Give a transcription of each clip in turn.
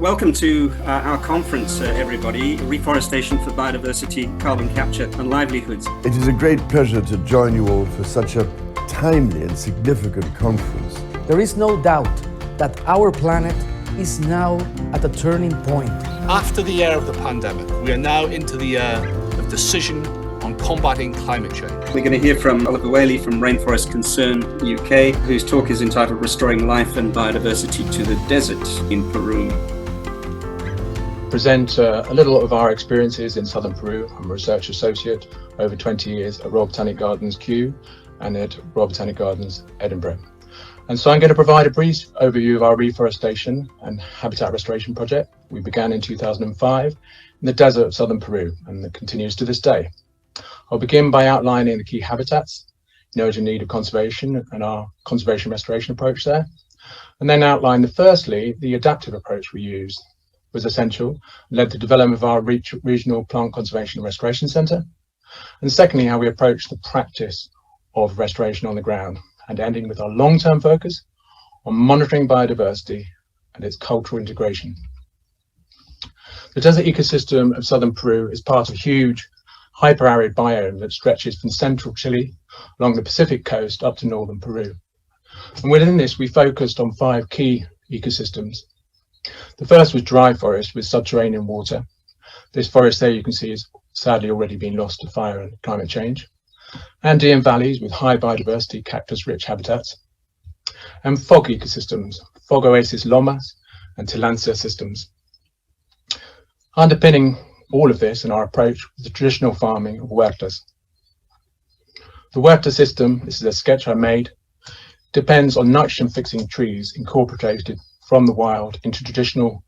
Welcome to our conference, everybody, Reforestation for Biodiversity, Carbon Capture and Livelihoods. It is a great pleasure to join you all for such a timely and significant conference. There is no doubt that our planet is now at a turning point. After the year of the pandemic, we are now into the year of decision on combating climate change. We're going to hear from Whayley from Rainforest Concern UK, whose talk is entitled Restoring Life and Biodiversity to the Desert in Peru. Present a little of our experiences in southern Peru. I'm a research associate over 20 years at Royal Botanic Gardens Kew and at Royal Botanic Gardens Edinburgh. And so I'm going to provide a brief overview of our reforestation and habitat restoration project. We began in 2005 in the desert of southern Peru, and it continues to this day. I'll begin by outlining the key habitats in urgent need of conservation and our conservation restoration approach there, and then outline firstly the adaptive approach we used was essential, led to development of our regional plant conservation and restoration centre, and secondly how we approach the practice of restoration on the ground, and ending with our long-term focus on monitoring biodiversity and its cultural integration. The desert ecosystem of southern Peru is part of a huge hyper-arid biome that stretches from central Chile along the Pacific coast up to northern Peru. And within this, we focused on 5 key ecosystems. The first was dry forest with subterranean water. This forest there you can see is sadly already been lost to fire and climate change. Andean valleys with high biodiversity, cactus-rich habitats. And fog ecosystems, fog oasis lomas and tillandsia systems. Underpinning all of this and our approach was the traditional farming of huertas. The huerta system, this is a sketch I made, depends on nitrogen-fixing trees incorporated from the wild into traditional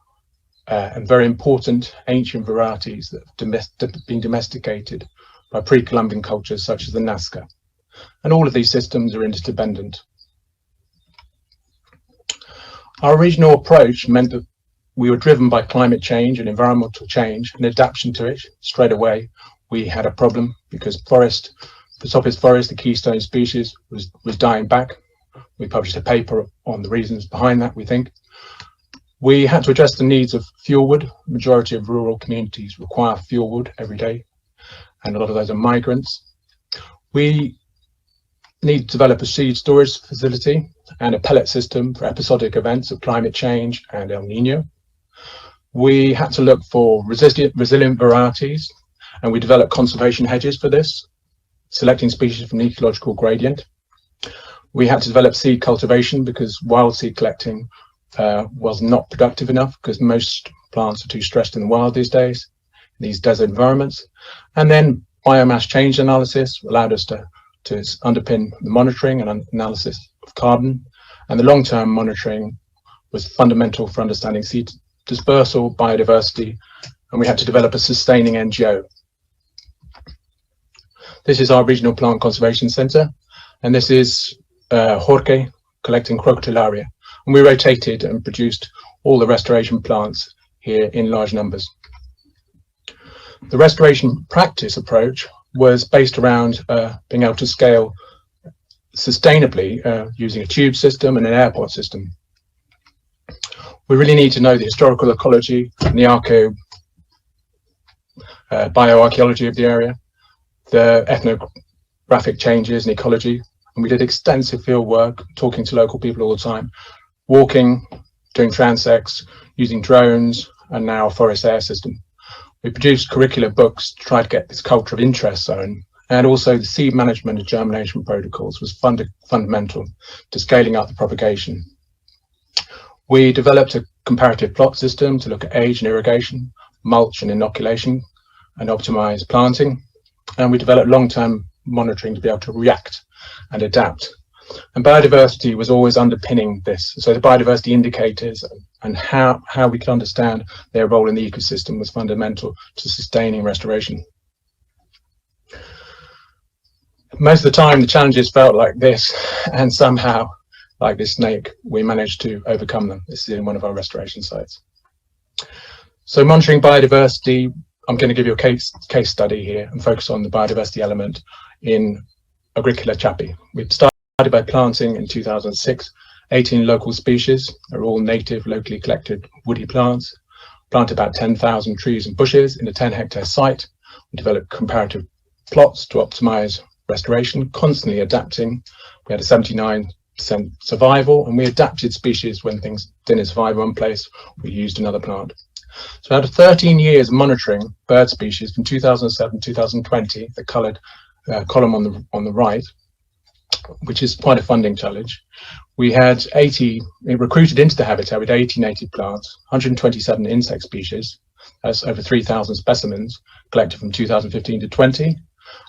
and very important ancient varieties that have been domesticated by pre-Columbian cultures such as the Nazca. And all of these systems are interdependent. Our regional approach meant that we were driven by climate change and environmental change and adaptation to it. Straight away, we had a problem because Prosopis forest, the keystone species, was dying back. We published a paper on the reasons behind that, we think. We had to address the needs of fuelwood. The majority of rural communities require fuelwood every day, and a lot of those are migrants. We need to develop a seed storage facility and a pellet system for episodic events of climate change and El Nino. We had to look for resilient varieties, and we developed conservation hedges for this, selecting species from the ecological gradient. We had to develop seed cultivation because wild seed collecting was not productive enough because most plants are too stressed in the wild these days, in these desert environments. And then biomass change analysis allowed us to underpin the monitoring and analysis of carbon, and the long-term monitoring was fundamental for understanding seed dispersal, biodiversity, and we had to develop a sustaining NGO. This is our regional plant conservation centre, and this is Jorge collecting Crocodilaria, and we rotated and produced all the restoration plants here in large numbers. The restoration practice approach was based around being able to scale sustainably using a tube system and an airport system. We really need to know the historical ecology and the bioarchaeology of the area, the ethnographic changes in ecology, and we did extensive field work, talking to local people all the time, walking, doing transects, using drones, and now a forest air system. We produced curricular books to try to get this culture of interest zone, and also the seed management and germination protocols was fundamental to scaling up the propagation. We developed a comparative plot system to look at age and irrigation, mulch and inoculation, and optimize planting. And we developed long-term monitoring to be able to react and adapt. And biodiversity was always underpinning this. So the biodiversity indicators and how we could understand their role in the ecosystem was fundamental to sustaining restoration. Most of the time, the challenges felt like this, and somehow, like this snake, we managed to overcome them. This is in one of our restoration sites. So monitoring biodiversity, I'm going to give you a case study here and focus on the biodiversity element in Agricola Chapi. We started by planting in 2006 18 local species. They're all native, locally collected woody plants. planted about 10,000 trees and bushes in a 10-hectare site. We developed comparative plots to optimize restoration, constantly adapting. We had a 79% survival, and we adapted species when things didn't survive one place. We used another plant. So out of 13 years monitoring bird species from 2007 to 2020, the coloured column on the right, which is quite a funding challenge, we had recruited into the habitat with 80 native plants, 127 insect species, that's over 3,000 specimens collected from 2015 to 20,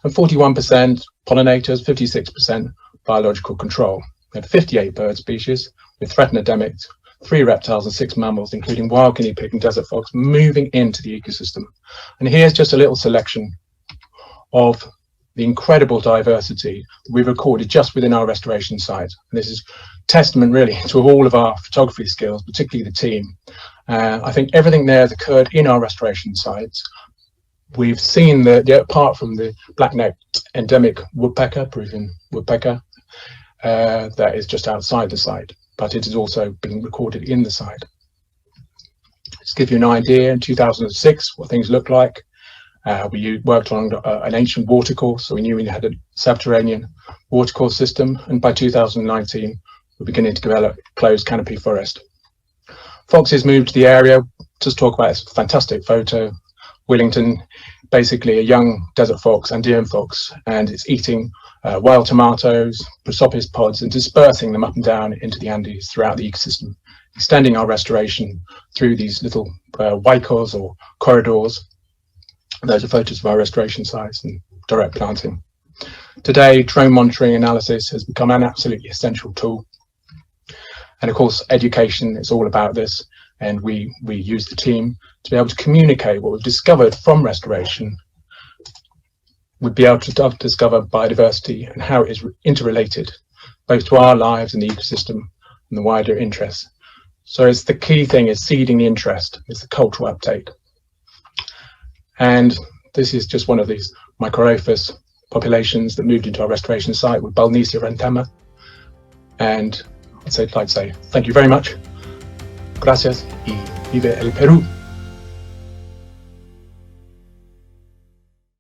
and 41% pollinators, 56% biological control. We had 58 bird species with threatened endemics, 3 reptiles and 6 mammals, including wild guinea pig and desert fox, moving into the ecosystem. And here's just a little selection of the incredible diversity that we've recorded just within our restoration site. And this is testament really to all of our photography skills, particularly the team. I think everything there has occurred in our restoration sites. We've seen that, apart from the black-necked endemic woodpecker, Peruvian woodpecker, that is just outside the site, but it has also been recorded in the site. Just to give you an idea, in 2006, what things looked like. We worked on an ancient watercourse, so we knew we had a subterranean watercourse system, and by 2019, we're beginning to develop closed canopy forest. Foxes moved to the area. Just talk about this fantastic photo. Willington, basically a young desert fox, Andean fox, and it's eating wild tomatoes, prosopis pods, and dispersing them up and down into the Andes throughout the ecosystem, extending our restoration through these little huaycos or corridors. Those are photos of our restoration sites and direct planting. Today, drone monitoring analysis has become an absolutely essential tool. And of course, education is all about this. And we use the team to be able to communicate what we've discovered from restoration. We'd be able to discover biodiversity and how it is interrelated, both to our lives and the ecosystem and the wider interests. So it's the key thing is seeding the interest, it's the cultural uptake. And this is just one of these Microphis populations that moved into our restoration site with Balnesia renthema. And I'd like to say thank you very much. Gracias y vive el Perú.